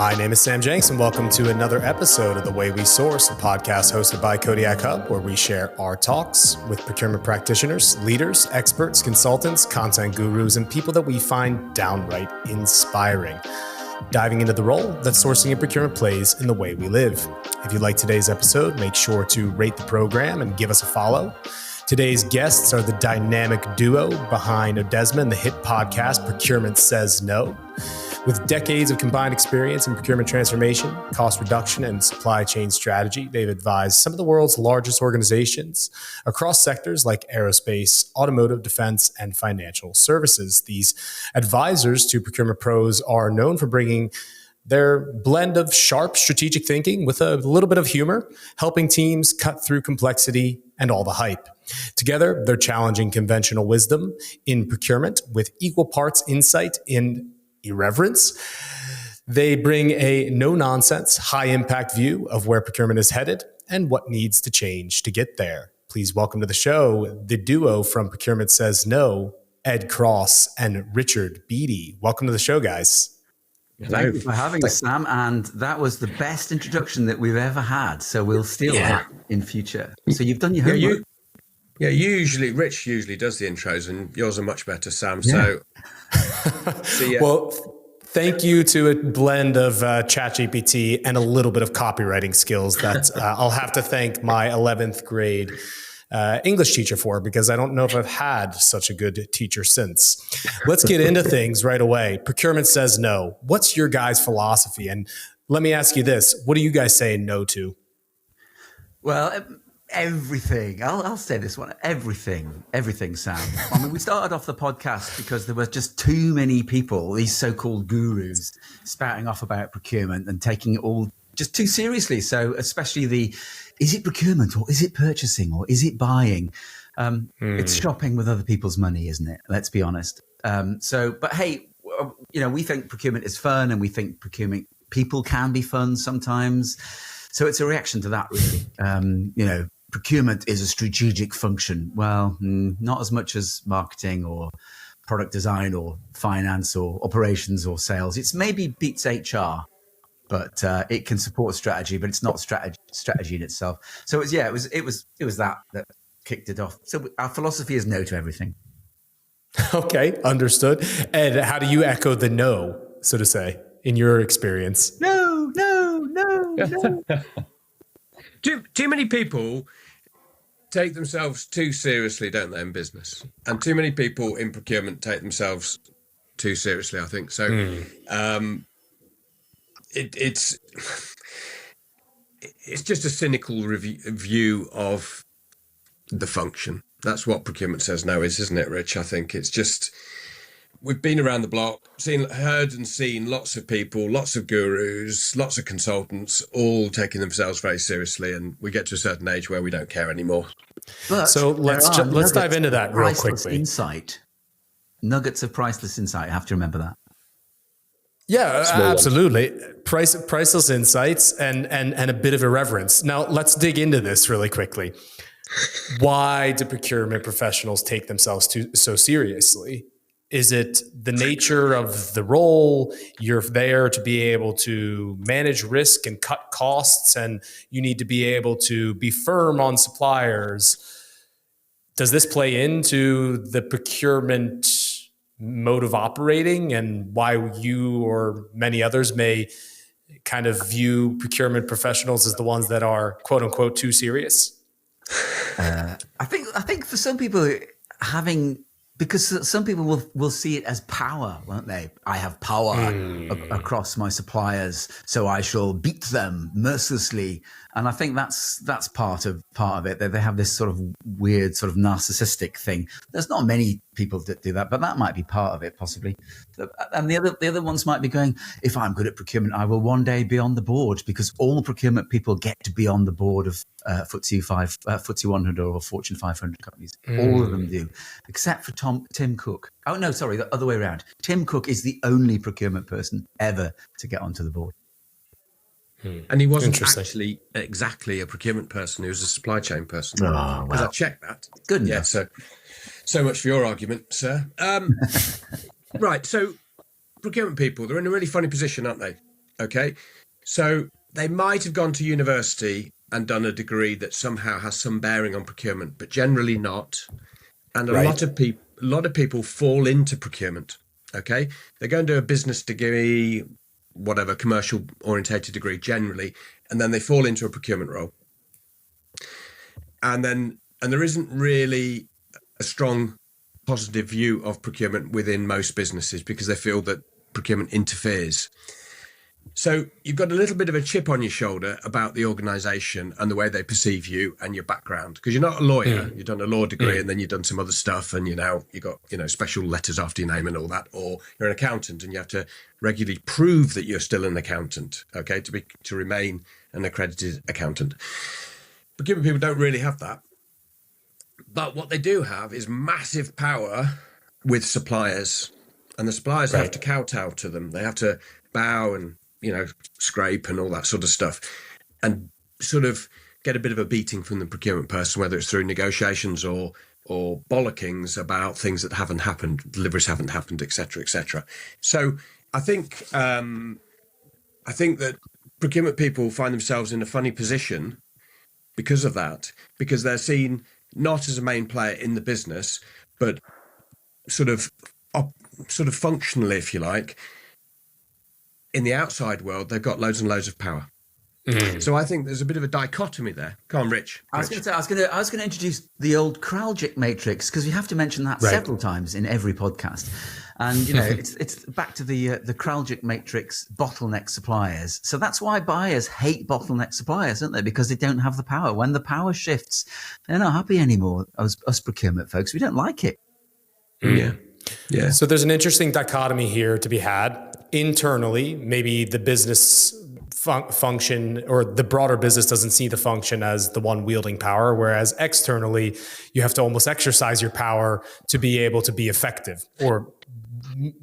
My name is Sam Jenks, and welcome to another episode of The Way We Source, a podcast hosted by Kodiak Hub, where we share our talks with procurement practitioners, leaders, experts, consultants, content gurus, and people that we find downright inspiring. Diving into the role that sourcing and procurement plays in the way we live. If you like today's episode, make sure to rate the program and give us a follow. Today's guests are the dynamic duo behind Odesma and the hit podcast Procurement Says No. With decades of combined experience in procurement transformation, cost reduction, and supply chain strategy, they've advised some of the world's largest organizations across sectors like aerospace, automotive, defense, and financial services. These advisors to procurement pros are known for bringing their blend of sharp strategic thinking with a little bit of humor, helping teams cut through complexity and all the hype. Together, they're challenging conventional wisdom in procurement with equal parts insight in irreverence. They bring a no-nonsense, high-impact view of where procurement is headed and what needs to change to get there. Please welcome to the show the duo from Procurement Says No, Ed Cross and Richard Beattie. Welcome to the show, guys. Thank you for having us, Sam. And that was the best introduction that we've ever had. So we'll steal that in future. So you've done your homework. Rich usually does the intros, and yours are much better, Sam. Yeah. Well, thank you to a blend of ChatGPT and a little bit of copywriting skills that I'll have to thank my 11th grade English teacher for, because I don't know if I've had such a good teacher since. Let's get into things right away. Procurement Says No. What's your guys' philosophy? And let me ask you this. What do you guys say no to? Well, everything. I'll say this one. Everything, Sam. I mean, we started off the podcast because there were just too many people, these so-called gurus, spouting off about procurement and taking it all just too seriously. So especially is it procurement or is it purchasing or is it buying? It's shopping with other people's money, isn't it? Let's be honest. But hey, we think procurement is fun, and we think procurement people can be fun sometimes. So it's a reaction to that, really. Procurement is a strategic function. Well, not as much as marketing or product design or finance or operations or sales. It's maybe beats HR, but it can support strategy, but it's not strategy in itself. So it was that kicked it off. So our philosophy is no to everything. Okay, understood. Ed, how do you echo the no, so to say, in your experience? No. Too many people take themselves too seriously, don't they, in business? And too many people in procurement take themselves too seriously, I think. So it's just a cynical view of the function. That's what Procurement Says No is, isn't it, Rich? I think it's just, we've been around the block, heard and seen lots of people, lots of gurus, lots of consultants, all taking themselves very seriously, and we get to a certain age where we don't care anymore. But so let's dive into that real quickly. Nuggets of priceless insight. You have to remember that. Yeah, absolutely. Priceless insights and a bit of irreverence. Now let's dig into this really quickly. Why do procurement professionals take themselves so seriously? Is it the nature of the role? You're there to be able to manage risk and cut costs, and you need to be able to be firm on suppliers. Does this play into the procurement mode of operating and why you or many others may kind of view procurement professionals as the ones that are quote unquote too serious? I think for some people because some people will see it as power, won't they? I have power across my suppliers, so I shall beat them mercilessly. And I think that's part of it. They have this sort of weird, sort of narcissistic thing. There's not many people that do that, but that might be part of it, possibly. And the other ones might be going, if I'm good at procurement, I will one day be on the board, because all procurement people get to be on the board of FTSE 100 or Fortune 500 companies. All of them do, except for Tim Cook. Oh, no, sorry, the other way around. Tim Cook is the only procurement person ever to get onto the board. And he wasn't actually exactly a procurement person. He was a supply chain person. Because I checked that. Good. Yeah, so much for your argument, sir. Right, so procurement people, they're in a really funny position, aren't they? Okay. So they might have gone to university and done a degree that somehow has some bearing on procurement, but generally not. And a lot of people fall into procurement. Okay. They go and do a business degree, whatever, commercial orientated degree generally, and then they fall into a procurement role. And there isn't really a strong positive view of procurement within most businesses because they feel that procurement interferes. So you've got a little bit of a chip on your shoulder about the organisation and the way they perceive you and your background, because you're not a lawyer. You've done a law degree and then you've done some other stuff, and you got special letters after your name and all that. Or you're an accountant and you have to regularly prove that you're still an accountant, okay, to remain an accredited accountant. Procurement people don't really have that. But what they do have is massive power with suppliers, and the suppliers have to kowtow to them. They have to bow and scrape and all that sort of stuff, and sort of get a bit of a beating from the procurement person, whether it's through negotiations or bollockings about things that haven't happened, deliveries haven't happened, etc., etc. So I think that procurement people find themselves in a funny position because of that, because they're seen not as a main player in the business, but sort of functionally, if you like, in the outside world, they've got loads and loads of power. So I think there's a bit of a dichotomy there. Come on, Rich. I was going to introduce the old Kraljic matrix, because we have to mention that several times in every podcast. And it's back to the Kraljic matrix, bottleneck suppliers. So that's why buyers hate bottleneck suppliers, don't they? Because they don't have the power. When the power shifts, they're not happy anymore. Us procurement folks, we don't like it. Yeah. So there's an interesting dichotomy here to be had. Internally, maybe the business function or the broader business doesn't see the function as the one wielding power, whereas externally, you have to almost exercise your power to be able to be effective. Or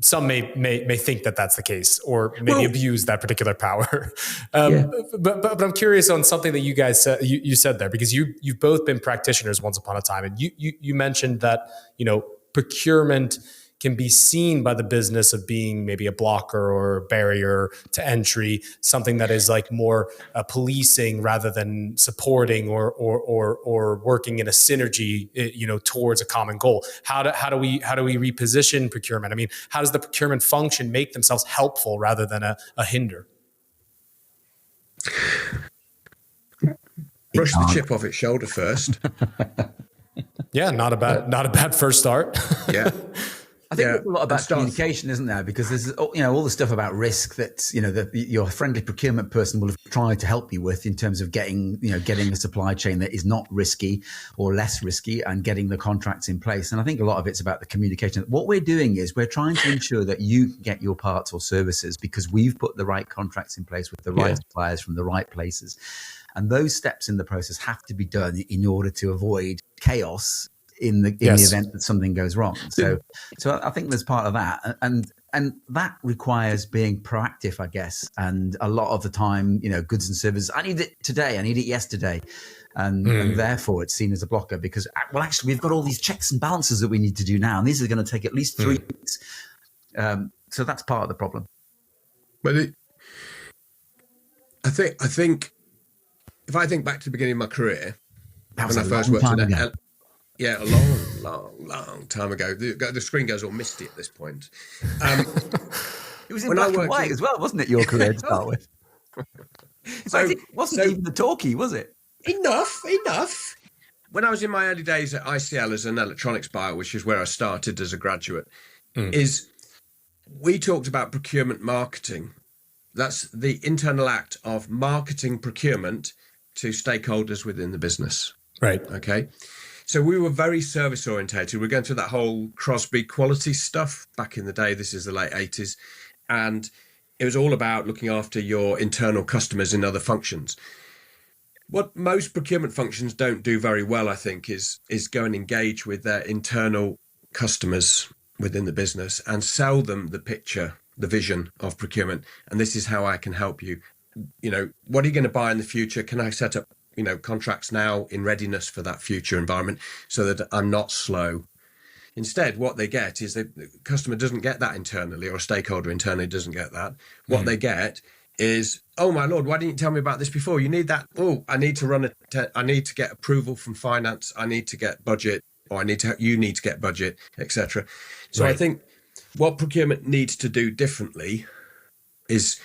some may think that that's the case, or maybe abuse that particular power. But I'm curious on something that you guys said, you said there, because you've both been practitioners once upon a time, and you mentioned that procurement can be seen by the business of being maybe a blocker or a barrier to entry, something that is like more policing rather than supporting or working in a synergy, towards a common goal. How do we reposition procurement? I mean, how does the procurement function make themselves helpful rather than a hinder? Brush the chip off its shoulder first. Yeah, not a bad first start. Yeah. I think there's a lot about communication, isn't there? Because there's all the stuff about risk that your friendly procurement person will have tried to help you with in terms of getting a supply chain that is not risky or less risky, and getting the contracts in place. And I think a lot of it's about the communication. What we're doing is we're trying to ensure that you get your parts or services because we've put the right contracts in place with the right suppliers from the right places. And those steps in the process have to be done in order to avoid chaos in the event that something goes wrong. So I think there's part of that, and that requires being proactive, I guess. And a lot of the time, goods and services, I need it today, I need it yesterday, and therefore it's seen as a blocker because, well, actually, we've got all these checks and balances that we need to do now, and these are going to take at least 3 weeks. So that's part of the problem. But I think if I think back to the beginning of my career, when I first worked at a long time ago. The screen goes all misty at this point. It was in black and white as well, wasn't it, your career to start with? It wasn't even the talkie, was it? Enough. When I was in my early days at ICL as an electronics buyer, which is where I started as a graduate, is we talked about procurement marketing. That's the internal act of marketing procurement to stakeholders within the business. Right. Okay. So we were very service orientated. We were going through that whole Crosby quality stuff back in the day. This is the late 80s. And it was all about looking after your internal customers in other functions. What most procurement functions don't do very well, I think, is go and engage with their internal customers within the business and sell them the picture, the vision of procurement. And this is how I can help you. What are you going to buy in the future? Can I set up contracts now in readiness for that future environment so that I'm not slow? Instead, what they get is the customer doesn't get that internally, or a stakeholder internally doesn't get that. What they get is, oh my Lord, why didn't you tell me about this before? You need that. Oh, I need to I need to get approval from finance. I need to get budget, or you need to get budget, etc. So Right. I think what procurement needs to do differently is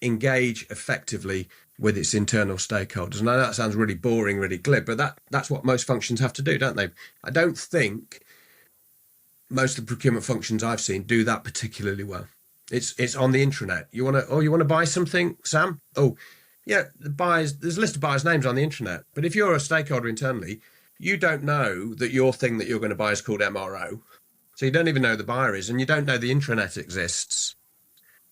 engage effectively with its internal stakeholders. And I know that sounds really boring, really glib, but that's what most functions have to do, don't they? I don't think most of the procurement functions I've seen do that particularly well. It's on the intranet. You want to buy something, Sam? Oh, yeah, there's a list of buyers' names on the intranet. But if you're a stakeholder internally, you don't know that your thing that you're going to buy is called MRO. So you don't even know who the buyer is, and you don't know the intranet exists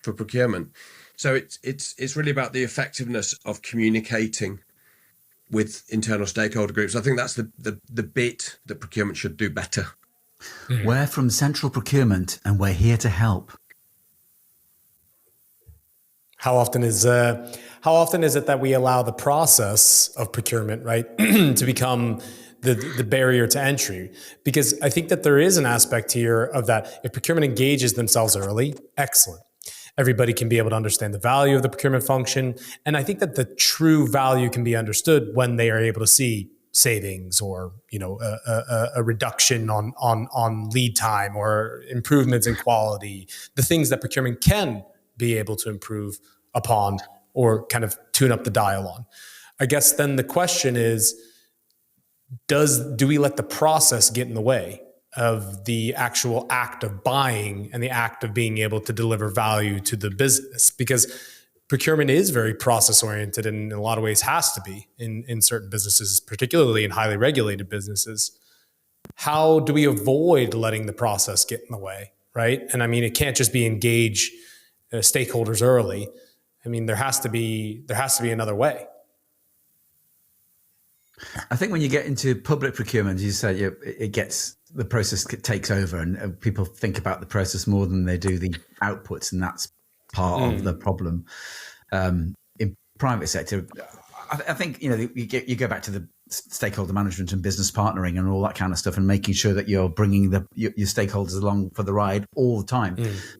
for procurement. So it's really about the effectiveness of communicating with internal stakeholder groups. I think that's the bit that procurement should do better. We're from central procurement, and we're here to help. How often is it that we allow the process of procurement, right, to become the barrier to entry? Because I think that there is an aspect here of that. If procurement engages themselves early, excellent. Everybody can be able to understand the value of the procurement function. And I think that the true value can be understood when they are able to see savings, or a reduction on lead time, or improvements in quality, the things that procurement can be able to improve upon or kind of tune up the dial on. I guess then the question is, do we let the process get in the way of the actual act of buying and the act of being able to deliver value to the business? Because procurement is very process oriented, and in a lot of ways has to be in certain businesses, particularly in highly regulated businesses. How do we avoid letting the process get in the way, right? And I mean, it can't just be engage stakeholders early. I mean, there has to be another way. I think when you get into public procurement, as you say, the process takes over, and people think about the process more than they do the outputs, and that's part of the problem. In private sector, I think you go back to the stakeholder management and business partnering and all that kind of stuff, and making sure that you're bringing your stakeholders along for the ride all the time,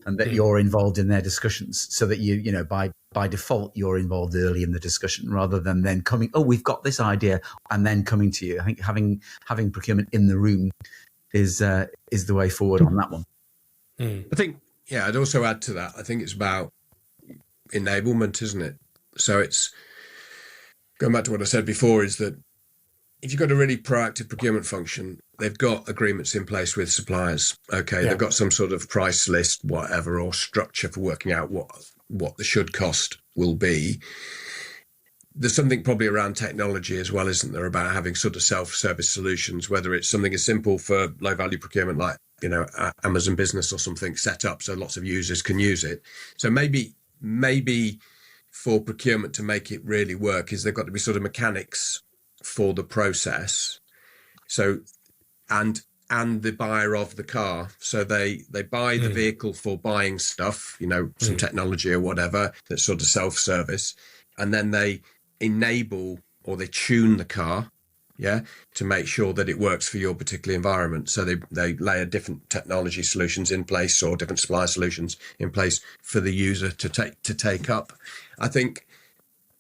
and that you're involved in their discussions, so that by default you're involved early in the discussion, rather than then coming, oh, we've got this idea, and then coming to you. I think having procurement in the room is the way forward on that one. I think, I'd also add to that, I think it's about enablement, isn't it? So it's going back to what I said before, is that if you've got a really proactive procurement function, they've got agreements in place with suppliers. Okay, they've got some sort of price list, whatever, or structure for working out what the should cost will be. There's something probably around technology as well, isn't there, about having sort of self-service solutions, whether it's something as simple for low-value procurement like, Amazon Business or something set up so lots of users can use it. So maybe for procurement to make it really work is they've got to be sort of mechanics for the process. So, and the buyer of the car. So they buy the vehicle for buying stuff, some technology or whatever that's sort of self-service. And then they enable, or they tune the car, to make sure that it works for your particular environment. So they layer different technology solutions in place, or different supplier solutions in place for the user to take up. I think,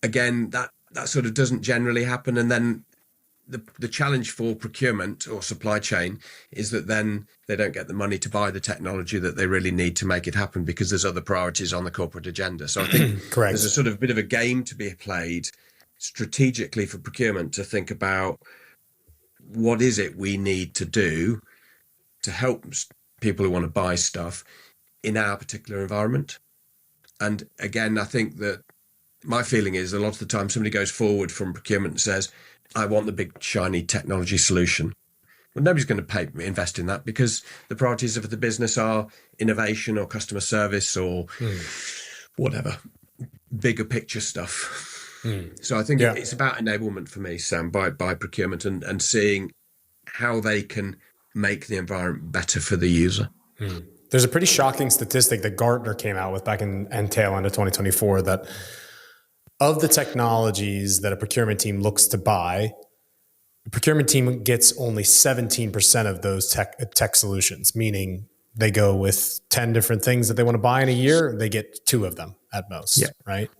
again, that sort of doesn't generally happen. And then the challenge for procurement or supply chain is that then they don't get the money to buy the technology that they really need to make it happen, because there's other priorities on the corporate agenda. So I think there's a sort of bit of a game to be played strategically for procurement to think about what is it we need to do to help people who want to buy stuff in our particular environment. And again, I think that my feeling is a lot of the time somebody goes forward from procurement and says, I want the big shiny technology solution. Well, nobody's going to invest in that, because the priorities of the business are innovation or customer service or whatever, bigger picture stuff. So I think it's about enablement for me, Sam, by procurement, and seeing how they can make the environment better for the user. There's a pretty shocking statistic that Gartner came out with back in tail end of 2024, that of the technologies that a procurement team looks to buy, the procurement team gets only 17% of those tech solutions, meaning They go with 10 different things that they want to buy in a year. They get 2 of them at most, right?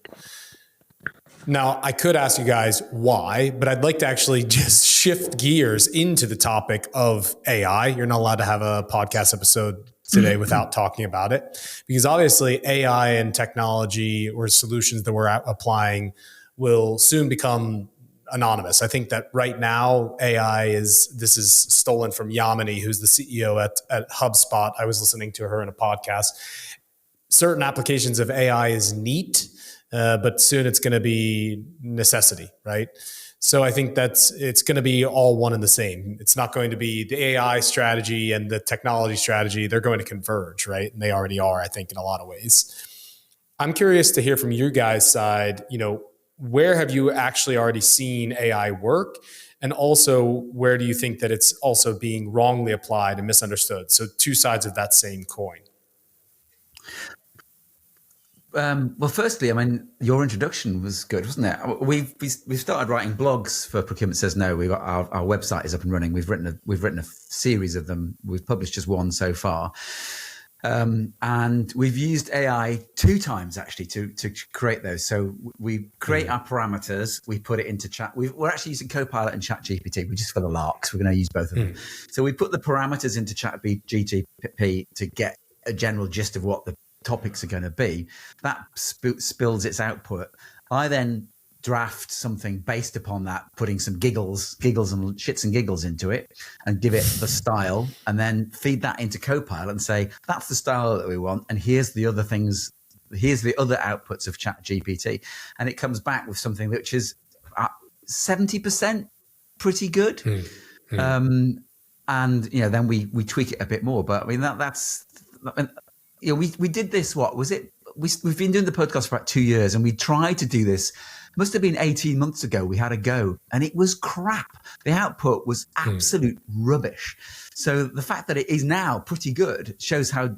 Now, I could ask you guys why, but I'd like to actually just shift gears into the topic of AI. You're not allowed to have a podcast episode today without talking about it, because obviously AI and technology or solutions that we're applying will soon become anonymous. I think that right now this is stolen from Yamini, who's the CEO at HubSpot. I was listening to her in a podcast. Certain applications of AI is neat, but soon it's going to be necessity, right? So I think it's going to be all one and the same. It's not going to be the AI strategy and the technology strategy. They're going to converge, right? And they already are, I think, in a lot of ways. I'm curious to hear from your guys' side, where have you actually already seen AI work? And also, where do you think that it's also being wrongly applied and misunderstood? So 2 sides of that same coin. Well, firstly, I mean, your introduction was good, wasn't it? We've started writing blogs for Procurement Says No. We've got our website is up and running. We've written a series of them. We've published just one so far, and we've used AI 2 times actually to create those. So we create our parameters. We put it into chat. We're actually using Copilot and ChatGPT. We just for the larks. We're going to use both of them. So we put the parameters into ChatGPT to get a general gist of what the topics are going to be. That spills its output. I then draft something based upon that, putting some giggles and shits and giggles into it, and give it the style, and then feed that into Copilot and say, that's the style that we want, and here's the other things, here's the other outputs of ChatGPT. And it comes back with something which is 70% pretty good. And then we tweak it a bit more. But I mean, that's we did this, what was it? We've been doing the podcast for about 2 years, and we tried to do this. Must have been 18 months ago. We had a go, and it was crap. The output was absolute rubbish. So the fact that it is now pretty good shows how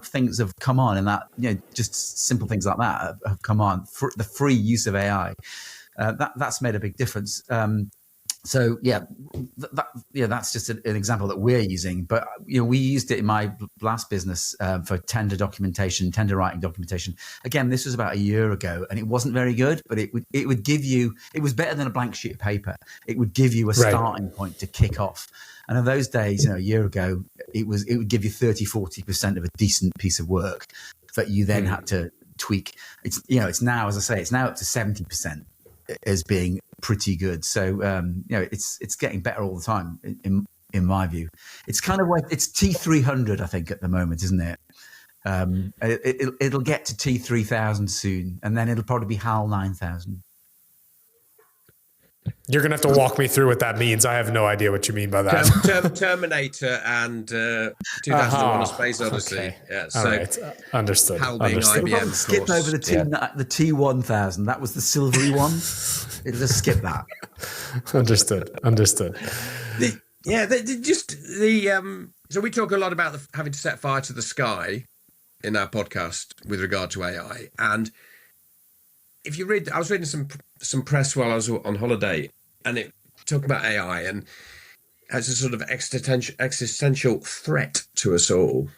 things have come on, and that just simple things like that have come on. For the free use of AI, that's made a big difference. So that's just an example that we're using. But we used it in my last business for tender writing documentation. Again, this was about a year ago, and it wasn't very good. But it would give you, it was better than a blank sheet of paper. It would give you a starting point to kick off. And in those days, a year ago, it would give you 30-40% of a decent piece of work that you then had to tweak. It's now, as I say, it's now up to 70% as being pretty good. So it's getting better all the time in my view. It's kind of like it's T300 I think at the moment, isn't it? It'll get to T3000 soon, and then it'll probably be HAL 9000. You're gonna have to walk me through what that means. I have no idea what you mean by that. Terminator and 2001: A Space Odyssey. Okay. Yeah, so all right. Understood. HAL being Understood. IBM, of skip course. over the T1000. That was the silvery one. It'll just skip that. Understood. So we talk a lot about having to set fire to the sky in our podcast with regard to AI, and if you read, I was reading some press while I was on holiday, and it talked about AI and as a sort of existential threat to us all.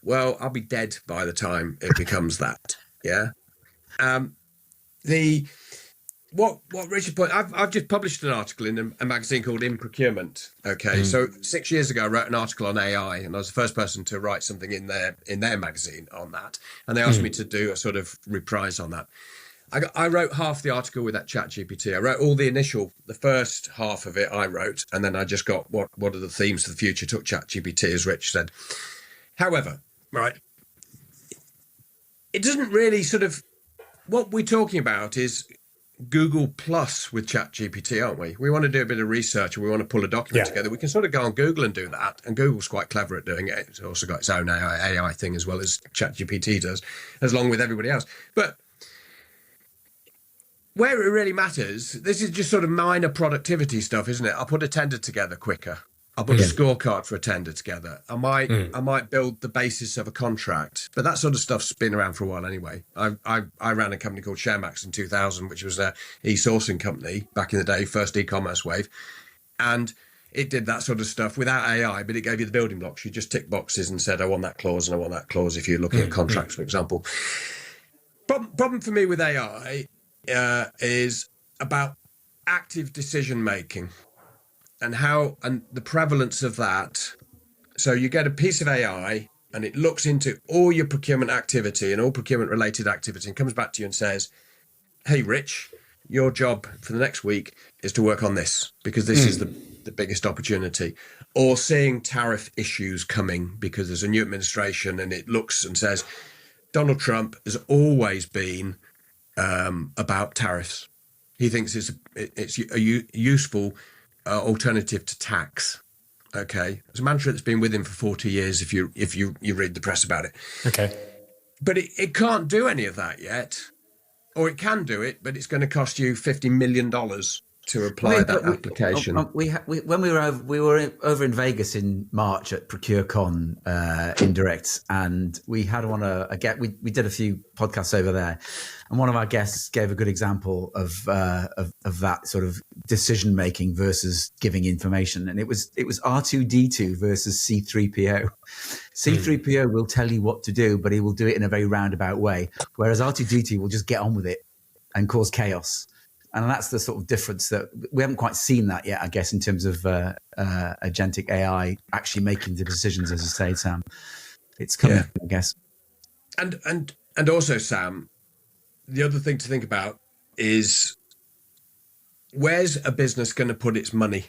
Well, I'll be dead by the time it becomes that. Yeah. What Richard put, I've just published an article in a magazine called In Procurement. Okay, so 6 years ago I wrote an article on AI, and I was the first person to write something in their magazine on that, and they asked me to do a sort of reprise on that. I wrote half the article with that ChatGPT. I wrote all the first half of it I wrote, and then I just got what are the themes of the future, took ChatGPT, as Rich said. However, right, it doesn't really sort of, what we're talking about is Google Plus with ChatGPT, aren't we? We want to do a bit of research, and we want to pull a document together. We can sort of go on Google and do that, and Google's quite clever at doing it. It's also got its own AI thing as well as ChatGPT does, along with everybody else. But where it really matters, this is just sort of minor productivity stuff, isn't it? I'll put a tender together quicker. I'll put a scorecard for a tender together. I might build the basis of a contract, but that sort of stuff's been around for a while anyway. I ran a company called ShareMax in 2000, which was an e-sourcing company back in the day, first e-commerce wave, and it did that sort of stuff without AI, but it gave you the building blocks. You just tick boxes and said, I want that clause and I want that clause, if you're looking at contracts, for example. Problem for me with AI is about active decision making and the prevalence of that. So you get a piece of AI and it looks into all your procurement activity and all procurement related activity and comes back to you and says, hey, Rich, your job for the next week is to work on this because this is the biggest opportunity. Or seeing tariff issues coming because there's a new administration and it looks and says, Donald Trump has always been about tariffs. He thinks it's a useful alternative to tax. Okay, it's a mantra that's been with him for 40 years. If you read the press about it. Okay, but it can't do any of that yet, or it can do it, but it's going to cost you $50 million to apply that application. When we were over in Vegas in March at ProcureCon Indirect, and we had we did a few podcasts over there, and one of our guests gave a good example of that sort of decision making versus giving information, and it was R2D2 versus C3PO. C3PO will tell you what to do, but he will do it in a very roundabout way, whereas R2D2 will just get on with it and cause chaos. And that's the sort of difference that we haven't quite seen that yet, I guess, in terms of agentic AI actually making the decisions, as you say, Sam. It's coming, I guess. And also, Sam, the other thing to think about is where's a business going to put its money?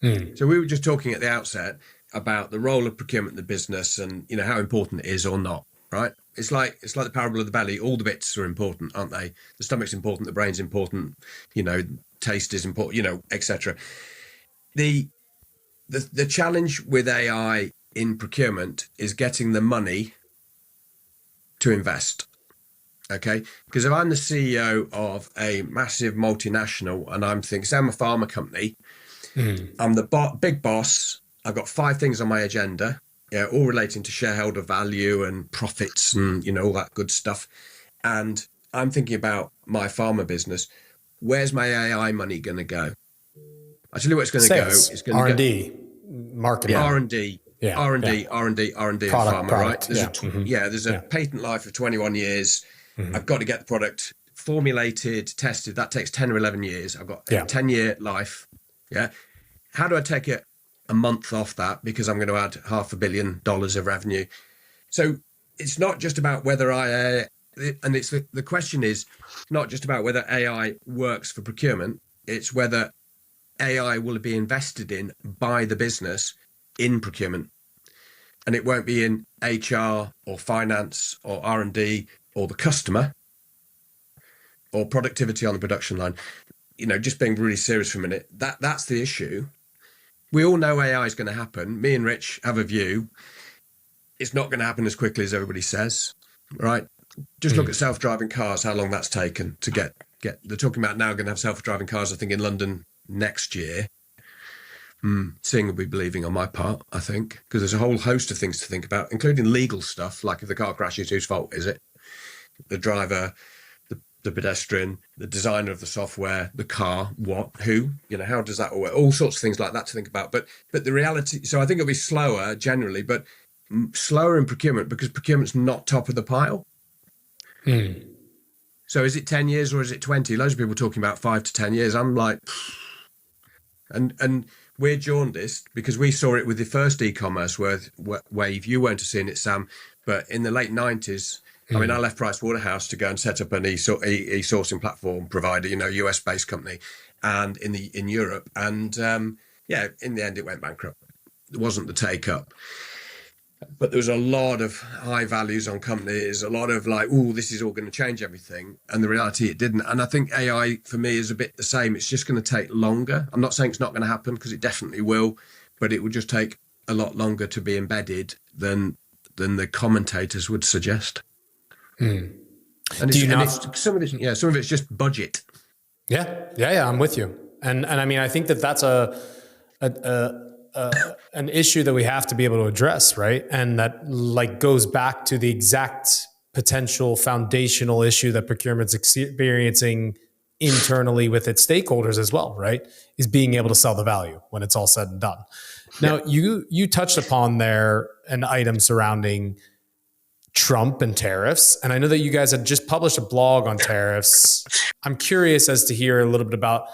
So we were just talking at the outset about the role of procurement in the business and, you know, how important it is or not, right? It's like the parable of the belly. All the bits are important, aren't they? The stomach's important, the brain's important, you know, taste is important, you know, etc. The challenge with AI in procurement is getting the money to invest. Okay, because if I'm the CEO of a massive multinational and I'm thinking, say I'm a pharma company, I'm the big boss. I've got 5 things on my agenda. Yeah, all relating to shareholder value and profits and, you know, all that good stuff. And I'm thinking about my pharma business. Where's my AI money going to go? I tell you where it's going to go. It's going to R&D, marketing. R&D, R&D in pharma, right? There's a patent life of 21 years. I've got to get the product formulated, tested. That takes 10 or 11 years. I've got a 10-year life. Yeah. How do I take it a month off that because I'm going to add $500 million of revenue? So it's not just about whether the question is not just about whether AI works for procurement. It's whether AI will be invested in by the business in procurement, and it won't be in HR or finance or R&D or the customer or productivity on the production line. You know, just being really serious for a minute, that's the issue. We all know AI is going to happen. Me and Rich have a view. It's not going to happen as quickly as everybody says, right? Just look at self-driving cars, how long that's taken to get. They're talking about now going to have self-driving cars, I think, in London next year. Seeing will be believing on my part, I think, because there's a whole host of things to think about, including legal stuff, like if the car crashes, whose fault is it? The driver, the pedestrian, the designer of the software, the car, who, you know, how does that all work? All sorts of things like that to think about. But the reality, so I think it'll be slower generally, but slower in procurement because procurement's not top of the pile. So is it 10 years or is it 20? Loads of people talking about 5 to 10 years. I'm like, and we're jaundiced because we saw it with the first e-commerce wave. You weren't seeing it, Sam, but in the late 90s, I mean, I left Price Waterhouse to go and set up an e-sourcing platform provider, you know, US-based company, and in Europe. And in the end, it went bankrupt. It wasn't the take-up. But there was a lot of high values on companies, a lot of like, oh, this is all going to change everything. And the reality, it didn't. And I think AI, for me, is a bit the same. It's just going to take longer. I'm not saying it's not going to happen because it definitely will, but it will just take a lot longer to be embedded than the commentators would suggest. And some of it's just budget. Yeah, I'm with you. And I mean, I think that's an issue that we have to be able to address, right? And that like goes back to the exact potential foundational issue that procurement's experiencing internally with its stakeholders as well, right? Is being able to sell the value when it's all said and done. Now, you touched upon there an item surrounding Trump and tariffs. And I know that you guys had just published a blog on tariffs. I'm curious as to hear a little bit about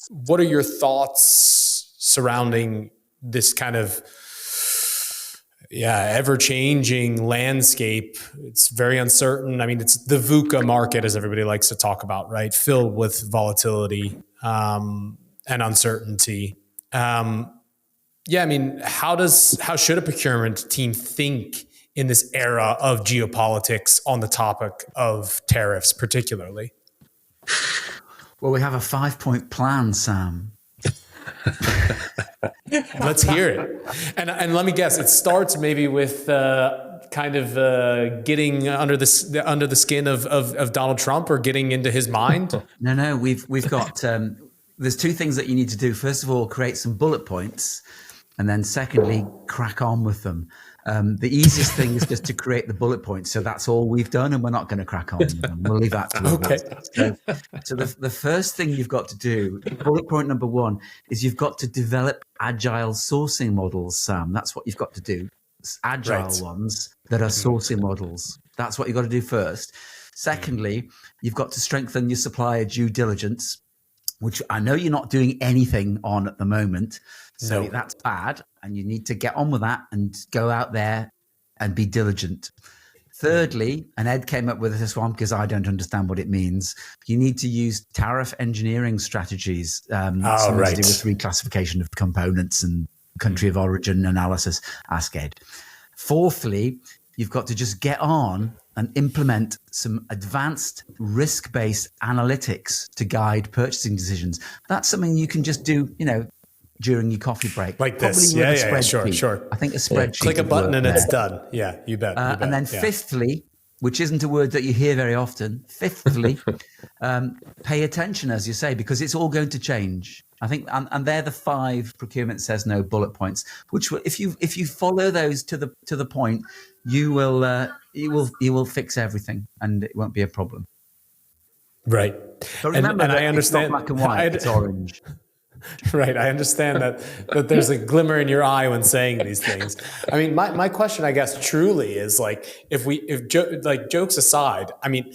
what are your thoughts surrounding this kind of ever-changing landscape. It's very uncertain. I mean, it's the VUCA market, as everybody likes to talk about, right? Filled with volatility and uncertainty. I mean, how should a procurement team think in this era of geopolitics on the topic of tariffs, particularly? Well, we have a 5-point plan, Sam. Let's hear it. And let me guess, it starts maybe with getting under the skin of Donald Trump, or getting into his mind. No, we've got there's two things that you need to do. First of all, create some bullet points, and then secondly, crack on with them. The easiest thing is just to create the bullet points. So that's all we've done, and we're not going to crack on with them. We'll leave that to okay. So the first thing you've got to do, bullet point number 1, is you've got to develop agile sourcing models, Sam. That's what you've got to do. Agile ones that are sourcing models. That's what you've got to do first. Secondly, you've got to strengthen your supplier due diligence, which I know you're not doing anything on at the moment. So that's bad, and you need to get on with that and go out there and be diligent. Thirdly, and Ed came up with this one because I don't understand what it means, you need to use tariff engineering strategies. To do with reclassification of components and country of origin analysis. Ask Ed. Fourthly, you've got to just get on and implement some advanced risk-based analytics to guide purchasing decisions. That's something you can just do, during your coffee break. Like this. Sure. I think a spreadsheet. Click a button and it's done. Yeah, you bet. And then fifthly, which isn't a word that you hear very often, pay attention, as you say, because it's all going to change. I think, and they're the 5 Procurement Says No bullet points, which if you follow those to the point, you will fix everything, and it won't be a problem. Right. But remember, and I understand, it's not black and white; it's orange. Right. I understand that there's a glimmer in your eye when saying these things. I mean, my question, I guess, truly is like, jokes aside, I mean,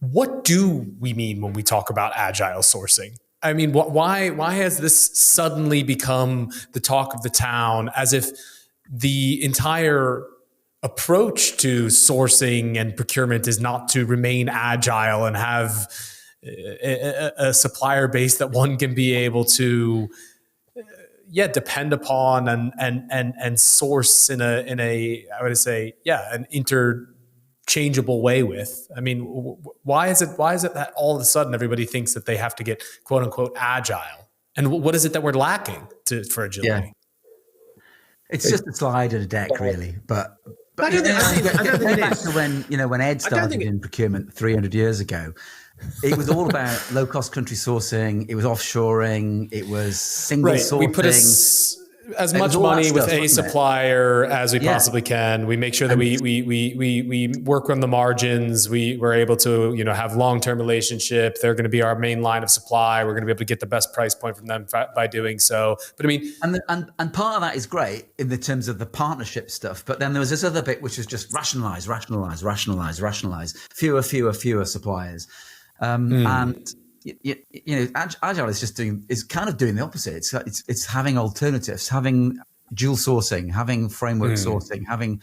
what do we mean when we talk about agile sourcing? I mean, why has this suddenly become the talk of the town, as if the entire approach to sourcing and procurement is not to remain agile and have a supplier base that one can be able to depend upon and source in a I would say an interchangeable way with? I mean, why is it that all of a sudden everybody thinks that they have to get quote unquote agile, and what is it that we're lacking for agility? It's just a slide and a deck, really, but I don't think it back is. to when Ed started in procurement 300 years ago. It was all about low-cost country sourcing. It was offshoring. It was single sourcing. We put as much money with a supplier as we possibly can. We make sure that we work on the margins. We're able to have long-term relationship. They're going to be our main line of supply. We're going to be able to get the best price point from them by doing so. But I mean, and part of that is great in the terms of the partnership stuff. But then there was this other bit which was just rationalize. Fewer suppliers. And agile is kind of doing the opposite. It's having alternatives, having dual sourcing, having framework sourcing, having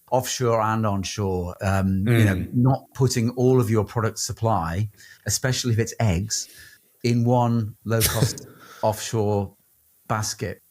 offshore and onshore. Not putting all of your product supply, especially if it's eggs, in one low cost offshore basket.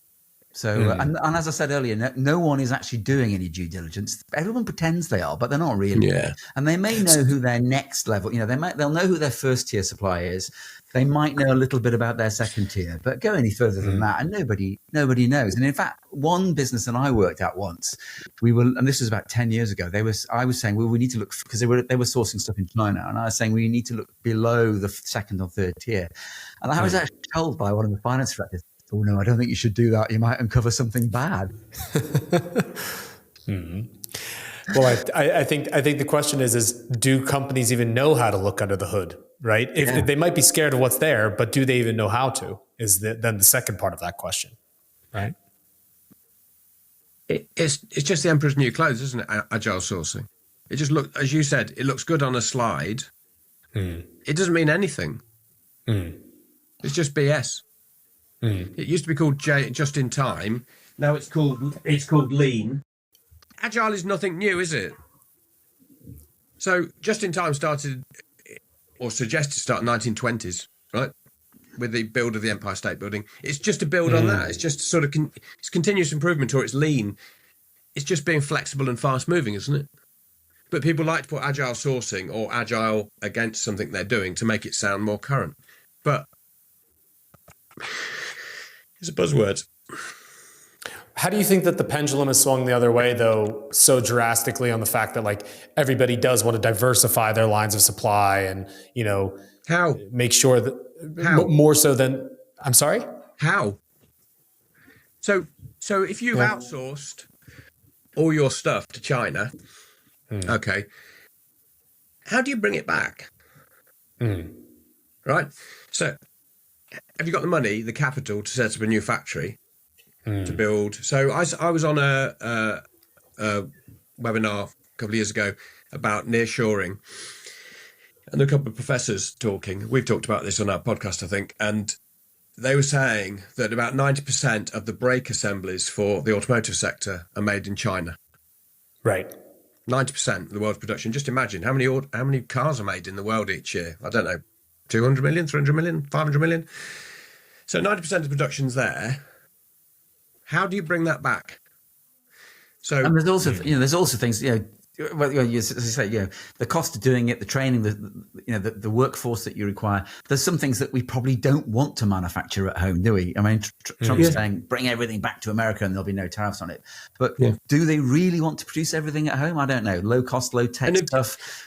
So, and as I said earlier, no one is actually doing any due diligence. Everyone pretends they are, but they're not really. Yeah. And they may know who their next level, they'll know who their first tier supplier is. They might know a little bit about their second tier, but go any further than that, and nobody knows. And in fact, one business that I worked at once, and this was about 10 years ago. I was saying, well, we need to look, because they were sourcing stuff in China, and I was saying we need to look below the second or third tier. And I was actually told by one of the finance directors, oh no, I don't think you should do that. You might uncover something bad. Well, I think the question is do companies even know how to look under the hood right? If they might be scared of what's there, but do they even know how to? Then the second part of that question, right? It's just the emperor's new clothes, isn't it? Agile sourcing. It just as you said, it looks good on a slide. It doesn't mean anything. It's just BS. It used to be called just in time. Now it's called lean. Agile is nothing new, is it? So just in time started, or suggested to start in 1920s, right? With the build of the Empire State Building. It's just a build on that. It's just sort of it's continuous improvement, or it's lean. It's just being flexible and fast moving, isn't it? But people like to put agile sourcing or agile against something they're doing to make it sound more current. But it's a buzzword. How do you think that the pendulum has swung the other way, though, so drastically on the fact that like everybody does want to diversify their lines of supply and, How? make sure that more so than, I'm sorry? How? So if you've outsourced all your stuff to China, okay, how do you bring it back? Right? So have you got the money, the capital to set up a new factory to build? So I was on a webinar a couple of years ago about nearshoring, and a couple of professors talking. We've talked about this on our podcast, I think, and they were saying that about 90% of the brake assemblies for the automotive sector are made in China. Right. 90% of the world's production. Just imagine how many cars are made in the world each year. I don't know, 200 million, 300 million, 500 million. So 90% of the production's there. How do you bring that back? So, and there's also things, well, as you say, the cost of doing it, the training, the workforce that you require. There's some things that we probably don't want to manufacture at home, do we? I mean, Trump's saying bring everything back to America and there'll be no tariffs on it. But do they really want to produce everything at home? I don't know. Low cost, low tech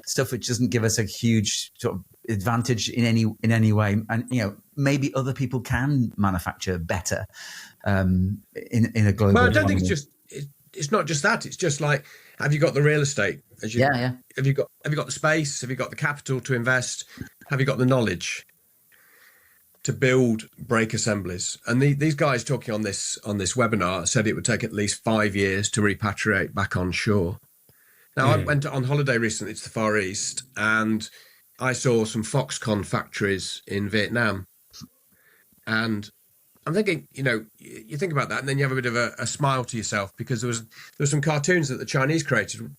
stuff which doesn't give us a huge sort of advantage in any way. And maybe other people can manufacture better in a global. Well, I don't economy. think it's not just that. It's just like, have you got the real estate? Have you got the space? Have you got the capital to invest? Have you got the knowledge to build brake assemblies? And these guys talking on this webinar said it would take at least 5 years to repatriate back on shore. Now, I went on holiday recently to the Far East, and I saw some Foxconn factories in Vietnam. And I'm thinking, you think about that, and then you have a bit of a smile to yourself, because there was some cartoons that the Chinese created.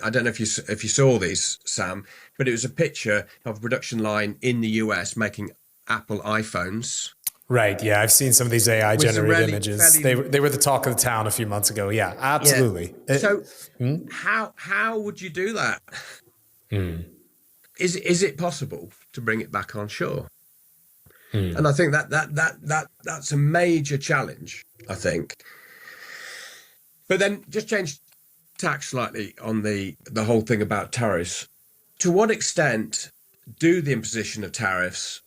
I don't know if you saw these, Sam, but it was a picture of a production line in the US making Apple iPhones. Right. Yeah, I've seen some of these AI generated images. They were the talk of the town a few months ago. Yeah, absolutely. Yeah. So how would you do that? Is it possible to bring it back on shore? And I think that's a major challenge, I think. But then just change tack slightly on the whole thing about tariffs. To what extent do the imposition of tariffs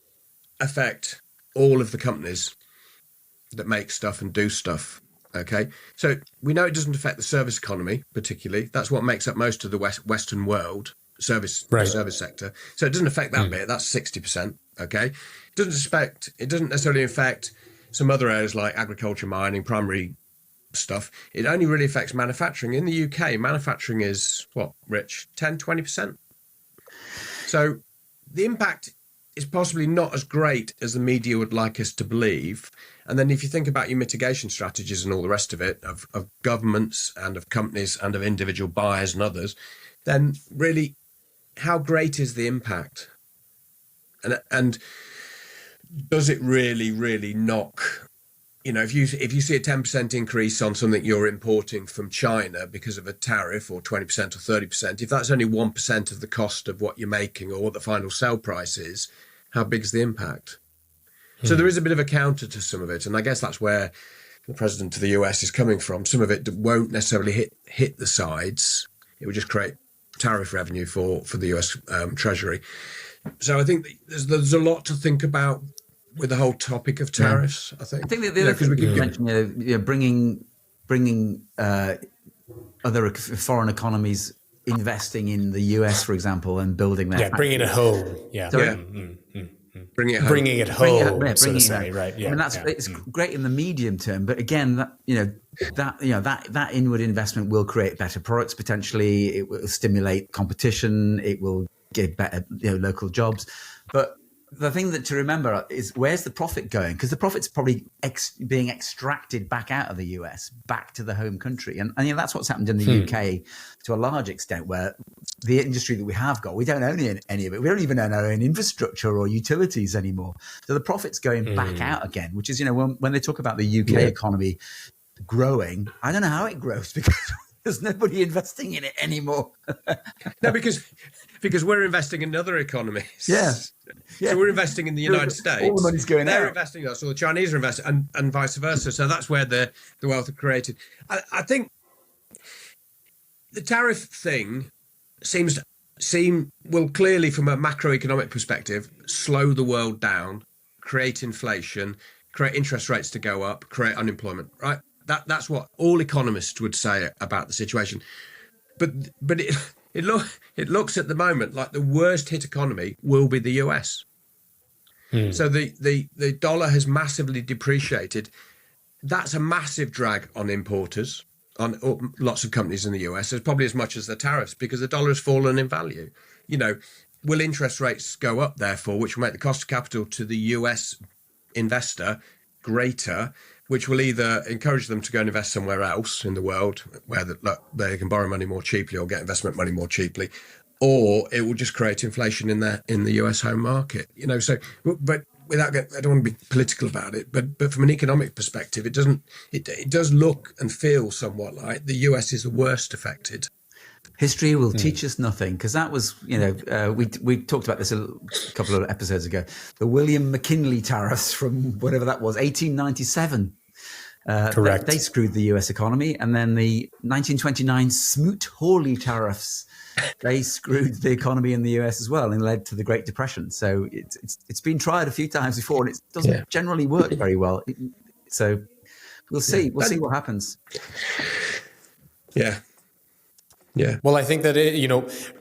affect all of the companies that make stuff and do stuff? Okay, so we know it doesn't affect the service economy particularly. That's what makes up most of the Western world service sector. So it doesn't affect that bit. That's 60%. Okay, it doesn't necessarily affect some other areas like agriculture, mining, primary stuff. It only really affects manufacturing. In the UK, manufacturing is what, Rich? 10, 20%. So the impact is possibly not as great as the media would like us to believe. And then if you think about your mitigation strategies and all the rest of it, of governments and of companies and of individual buyers and others, then really, how great is the impact? And does it really, really knock? If you see a 10% increase on something you're importing from China because of a tariff, or 20% or 30%, if that's only 1% of the cost of what you're making or what the final sell price is, how big is the impact? So there is a bit of a counter to some of it. And I guess that's where the president of the US is coming from. Some of it won't necessarily hit the sides. It would just create tariff revenue for the US Treasury. So I think there's a lot to think about with the whole topic of tariffs. I think the other thing you mentioned, bringing other foreign economies investing in the US, for example, and building their bringing it home. Bringing it home. Bringing it home, so to it say, home. right? Yeah, I mean, it's great in the medium term, but again, that inward investment will create better products potentially. It will stimulate competition. It will give better local jobs. But the thing that to remember is, where's the profit going? Because the profit's probably being extracted back out of the US, back to the home country. And that's what's happened in the UK to a large extent, where the industry that we have got, we don't own any of it. We don't even own our own infrastructure or utilities anymore. So the profit's going back out again, which is, when they talk about the UK economy growing, I don't know how it grows because there's nobody investing in it anymore. No, because we're investing in other economies. Yeah. So we're investing in the United States. All the money's going They're out. investing in us, or the Chinese are investing, and vice versa. So that's where the wealth is created. I think the tariff thing will clearly, from a macroeconomic perspective, slow the world down, create inflation, create interest rates to go up, create unemployment, right? That's what all economists would say about the situation. But it looks at the moment like the worst hit economy will be the US. So the dollar has massively depreciated. That's a massive drag on importers, on lots of companies in the US. It's probably as much as the tariffs, because the dollar has fallen in value. Will interest rates go up, therefore, which will make the cost of capital to the US investor greater, which will either encourage them to go and invest somewhere else in the world where they can borrow money more cheaply or get investment money more cheaply, or it will just create inflation in the US home market. So, but without I don't want to be political about it, but from an economic perspective, it does look and feel somewhat like the US is the worst affected. History will teach us nothing, because that was, we talked about this a couple of episodes ago. The William McKinley tariffs from whatever that was, 1897. Correct. They screwed the US economy. And then the 1929 Smoot-Hawley tariffs, they screwed the economy in the US as well and led to the Great Depression. So it's been tried a few times before, and it doesn't generally work very well. So we'll see. We'll see what happens. Yeah. Yeah. Well, I think that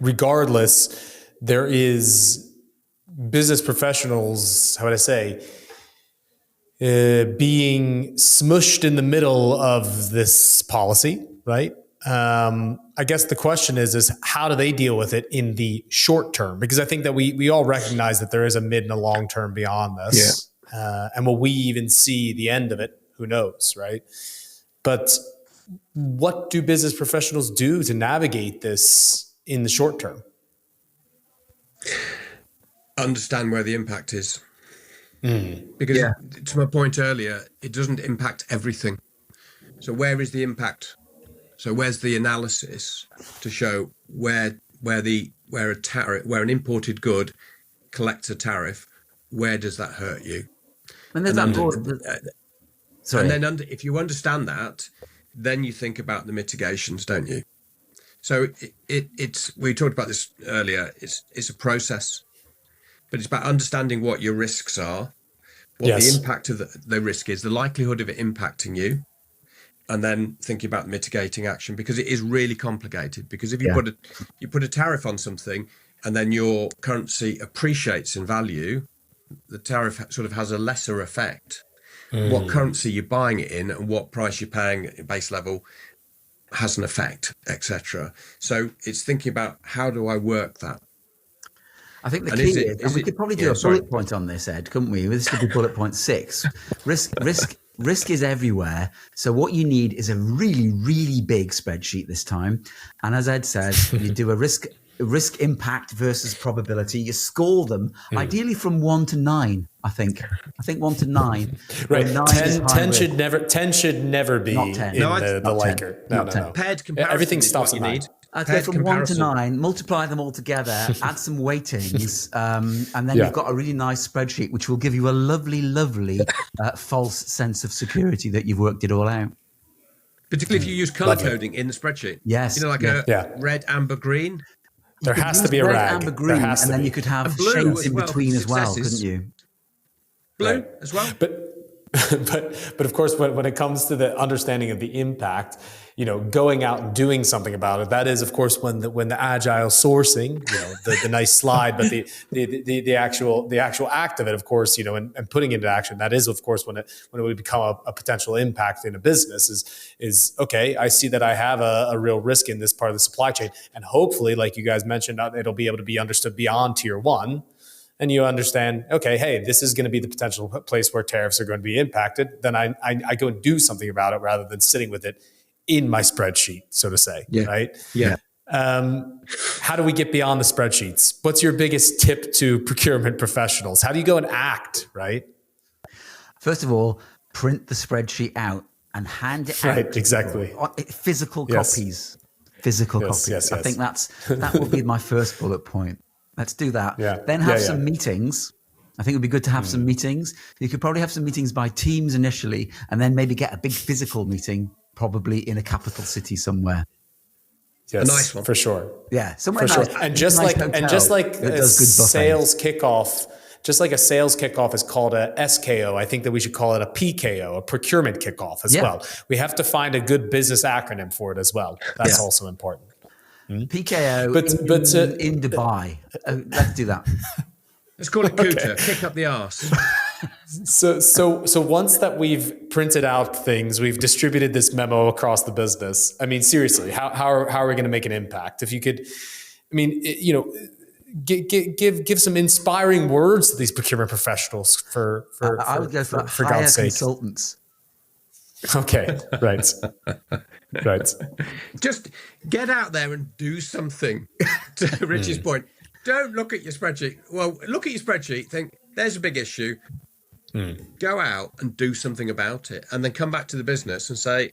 regardless, there is business professionals, how would I say, being smushed in the middle of this policy, right? I guess the question is how do they deal with it in the short term? Because I think that we all recognize that there is a mid and a long term beyond this. Yeah. And will we even see the end of it? Who knows, right? But what do business professionals do to navigate this in the short term? Understand where the impact is. Because to my point earlier, it doesn't impact everything. So where is the impact? So where's the analysis to show where an imported good collects a tariff? Where does that hurt you? And there's that broad. Sorry. And then if you understand that, then you think about the mitigations, don't you? So it's we talked about this earlier. It's a process, but it's about understanding what your risks are, what the impact of the risk is, the likelihood of it impacting you, and then thinking about mitigating action, because it is really complicated. Because if you put a tariff on something and then your currency appreciates in value, the tariff sort of has a lesser effect. What currency you're buying it in and what price you're paying at base level has an effect, etc. So it's thinking about, how do I work that? I think the key is, and we could probably do a bullet point on this, Ed, couldn't we? This could be bullet point 6. Risk is everywhere. So what you need is a really, really big spreadsheet this time. And as Ed said, you do a risk impact versus probability. You score them, ideally from 1 to 9. I think 1 to 9. Right. 10 should never be not 10. in the liker. No. Paired comparison. Everything stops at 9. I'd go from 1 to 9, multiply them all together, add some weightings, and then you've got a really nice spreadsheet, which will give you a lovely, lovely false sense of security that you've worked it all out. Particularly if you use color coding in the spreadsheet. Yes. A red, amber, green. There has to be a rag. Amber, green, and then you could have shades in between as well, couldn't you? Blue as well. but of course, when it comes to the understanding of the impact, going out and doing something about it, that is, of course, when the agile sourcing, the nice slide, but the actual act of it, of course, and putting it into action, that is, of course, when it would become a potential impact in a business is okay. I see that I have a real risk in this part of the supply chain, and hopefully, like you guys mentioned, it'll be able to be understood beyond tier one. And you understand, okay, hey, this is going to be the potential place where tariffs are going to be impacted. Then I go and do something about it rather than sitting with it in my spreadsheet, so to say, right? Yeah. How do we get beyond the spreadsheets? What's your biggest tip to procurement professionals? How do you go and act, right? First of all, print the spreadsheet out and hand it out. Right, exactly. Physical copies. Physical copies. Yes. I think that would be my first bullet point. Let's do that. Yeah. Then have some meetings. I think it would be good to have some meetings. You could probably have some meetings by teams initially, and then maybe get a big physical meeting, probably in a capital city somewhere. Yes, a nice one for sure. Yeah, somewhere for nice. Sure. And just like a sales kickoff, just like a sales kickoff is called a SKO, I think that we should call it a PKO, a procurement kickoff as well. We have to find a good business acronym for it as well. That's also important. PKO in Dubai. Let's do that. Let's call it Kuta. Kick up the arse. So once that we've printed out things, we've distributed this memo across the business. I mean, seriously, how are we going to make an impact? If you could, give some inspiring words to these procurement professionals for hire God's sake. Consultants. Okay, right. Just get out there and do something. To Rich's point, don't look at your spreadsheet. Well, look at your spreadsheet, think there's a big issue. Go out and do something about it, and then come back to the business and say,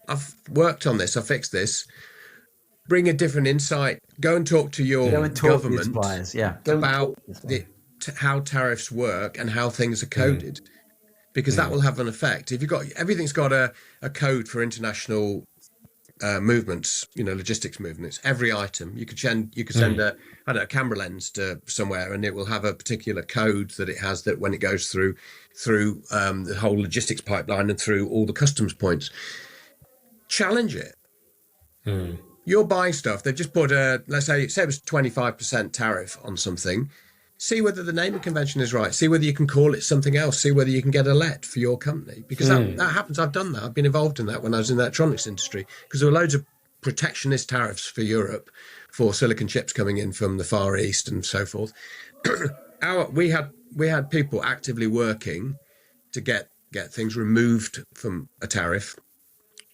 I've worked on this, I fixed this. Bring a different insight. Go and talk to your government about how tariffs work and how things are coded. Because that will have an effect. If everything's got a code for international movements, logistics movements. Every item you could send a camera lens to somewhere, and it will have a particular code that it has that when it goes through the whole logistics pipeline and through all the customs points. Challenge it. You're buying stuff. They've just put let's say it was 25% tariff on something. See whether the naming convention is right. See whether you can call it something else. See whether you can get a let for your company. Because that happens. I've done that. I've been involved in that when I was in the electronics industry. Because there were loads of protectionist tariffs for Europe for silicon chips coming in from the Far East and so forth. We had people actively working to get things removed from a tariff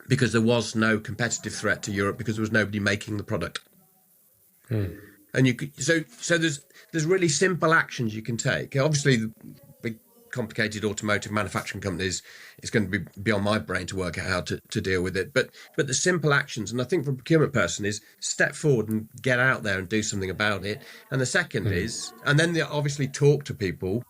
because there was no competitive threat to Europe because there was nobody making the product. And you could, so there's really simple actions you can take. Obviously, the big complicated automotive manufacturing companies, it's going to be beyond my brain to work out how to deal with it. But the simple actions, and I think for a procurement person, is step forward and get out there and do something about it. And the second is, and then they obviously talk to people,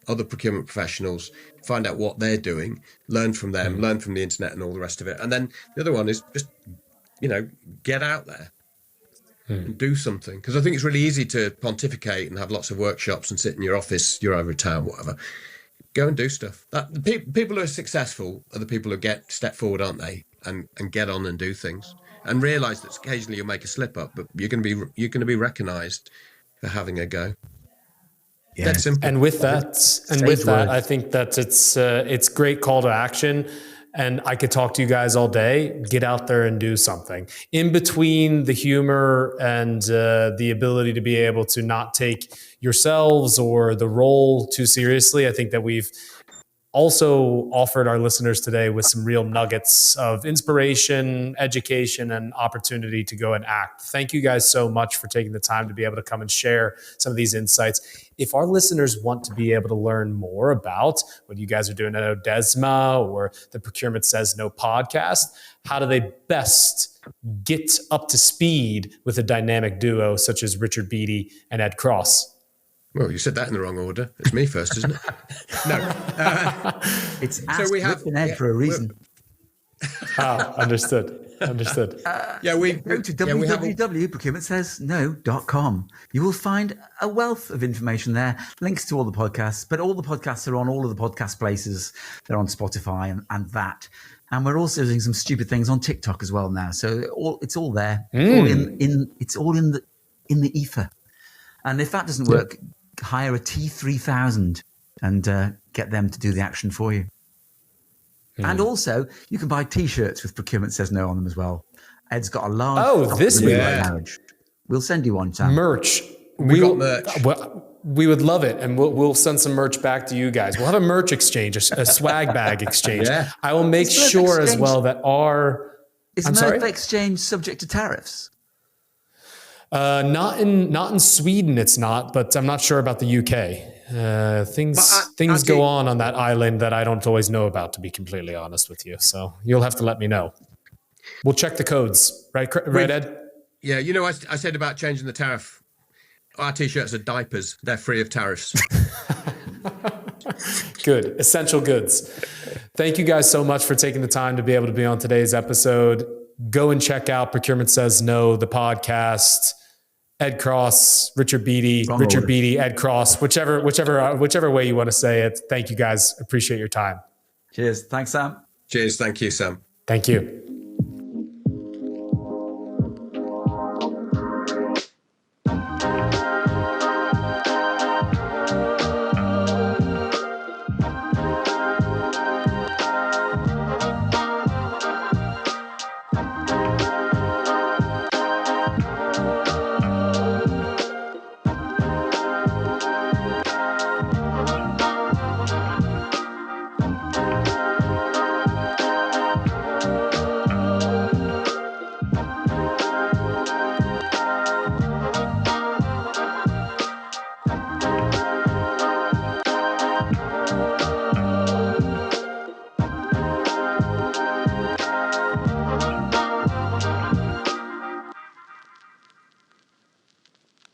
other procurement professionals, find out what they're doing, learn from them, learn from the internet and all the rest of it. And then the other one is just, get out there. And do something, because I think it's really easy to pontificate and have lots of workshops and sit in your office, you're over town, whatever. Go and do stuff. The people who are successful are the people who step forward, aren't they, and get on and do things, and realise that occasionally you'll make a slip up, but you're going to be recognised for having a go. Yeah. That's simple. And with that, I think that it's great call to action. And I could talk to you guys all day. Get out there and do something. In between the humor and the ability to be able to not take yourselves or the role too seriously, I think that we've also offered our listeners today with some real nuggets of inspiration, education, and opportunity to go and act. Thank you guys so much for taking the time to be able to come and share some of these insights. If our listeners want to be able to learn more about what you guys are doing at Odesma or the Procurement Says No podcast, how do they best get up to speed with a dynamic duo such as Richard Beattie and Ed Cross? Well, you said that in the wrong order. It's me first, isn't it? No. It's Ask Rick and Ed for a reason. Understood. Understood. We Go to yeah, we have a- www.procurementsaysno.com. You will find a wealth of information there, links to all the podcasts, but all the podcasts are on all of the podcast places. They're on Spotify and that. And we're also doing some stupid things on TikTok as well now. So it's all there. It's all in the ether. And if that doesn't work, hire a T3000 and get them to do the action for you. And also, you can buy T-shirts with Procurement Says No on them as well. Ed's got a large... marriage. We'll send you one, Sam. Merch. We got merch. We would love it, and we'll send some merch back to you guys. We'll have a merch exchange, a swag bag exchange. Yeah. I will make sure as well that our... Is merch exchange subject to tariffs? Not in Sweden, it's not, but I'm not sure about the UK. Things go on that island that I don't always know about, to be completely honest with you. So you'll have to let me know. We'll check the codes, right, Ed? Yeah, I said about changing the tariff. Our T-shirts are diapers. They're free of tariffs. Good. Essential goods. Thank you guys so much for taking the time to be able to be on today's episode. Go and check out Procurement Says No, the podcast. Ed Cross, Richard Beattie, Ed Cross, whichever way you want to say it. Thank you guys. Appreciate your time. Cheers. Thanks, Sam. Cheers. Thank you, Sam. Thank you.